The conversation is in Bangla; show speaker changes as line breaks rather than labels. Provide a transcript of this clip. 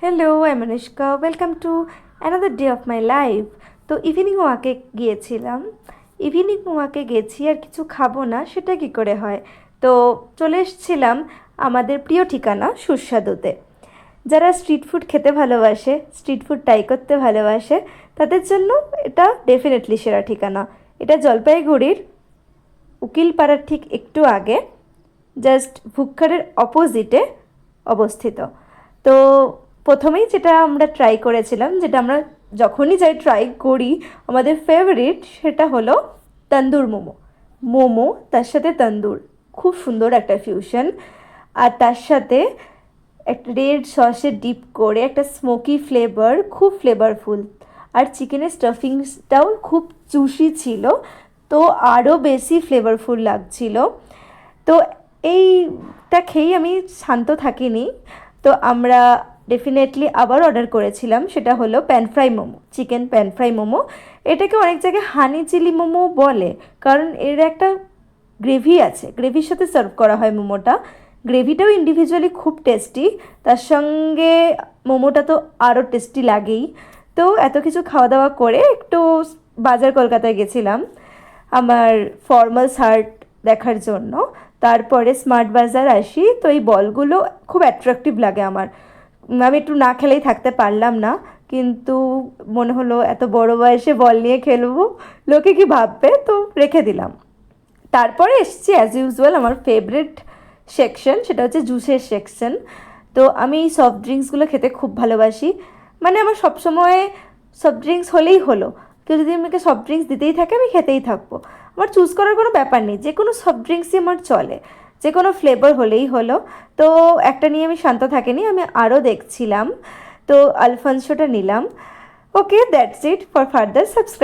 Hello, I am Anushka. Welcome to another day of my life. তো ইভিনিং ওয়াকে গিয়েছিলাম। ইভিনিং ওয়াকে গেছি আর কিছু খাবো না, সেটা কি করে হয়? তো চলে এসেছিলাম আমাদের প্রিয় ঠিকানা সুস্বাদুতে। যারা স্ট্রিট ফুড খেতে ভালোবাসে, স্ট্রিট ফুড ট্রাই করতে ভালোবাসে, তাদের জন্য এটা ডেফিনেটলি সেরা ঠিকানা। এটা জলপাইগুড়ির উকিলপাড়ার ঠিক একটু আগে, জাস্ট ভুক্কারের অপোজিটে অবস্থিত। তো প্রথমেই যেটা আমরা ট্রাই করেছিলাম, যেটা আমরা যখনই যাই ট্রাই করি, আমাদের ফেভারিট সেটা হলো তন্দুর মোমো। মোমো তার সাথে তন্দুর, খুব সুন্দর একটা ফিউশন। আর তার সাথে একটা রেড সসে ডিপ করে একটা স্মোকি ফ্লেভার, খুব ফ্লেভারফুল। আর চিকেনের স্টাফিংসটাও খুব জুসি ছিল, তো আরও বেশি ফ্লেভারফুল লাগছিল। তো এইটা খেয়েই আমি শান্ত থাকিনি। তো আমরা ডেফিনেটলি আবার অর্ডার করেছিলাম, সেটা হলো pan fry momo, chicken pan fry momo. এটাকে অনেক জায়গায় হানি চিলি মোমো বলে, কারণ এর একটা গ্রেভি আছে, গ্রেভির সাথে সার্ভ করা হয় মোমোটা। গ্রেভিটাও ইন্ডিভিজুয়ালি খুব টেস্টি, তার সঙ্গে মোমোটা তো আরও টেস্টি লাগেই। তো এত কিছু খাওয়া দাওয়া করে একটু বাজার কলকাতায় গেছিলাম আমার ফর্মাল শার্ট দেখার জন্য। তারপরে স্মার্ট বাজার আসি, তো এই বলগুলো খুব অ্যাট্রাকটিভ লাগে আমার। আমি একটু না খেলেই থাকতে পারলাম না, কিন্তু মনে হলো এত বড় বয়সে বল নিয়ে খেলবো, লোকে কি ভাববে, তো রেখে দিলাম। তারপরে এসেছি অ্যাজ ইউজুয়াল আমার ফেভারিট সেকশন, সেটা হচ্ছে জুসের সেকশন। তো আমি এই সফট ড্রিঙ্কসগুলো খেতে খুব ভালোবাসি। মানে আমার সবসময় সফট ড্রিঙ্কস হলেই হলো, কেউ যদি আমাকে সফট ড্রিঙ্কস দিতেই থাকে আমি খেতেই থাকবো। আমার চুজ করার কোনো ব্যাপার নেই, যে কোনো সফট ড্রিঙ্কসই আমার চলে, যে কোনো ফ্লেভার হলেই হলো। তো একটা নিয়ে আমি শান্ত থাকিনি, আমি আরও দেখছিলাম। তো আলফানসোটা নিলাম। Okay, that's it. For further subscribe.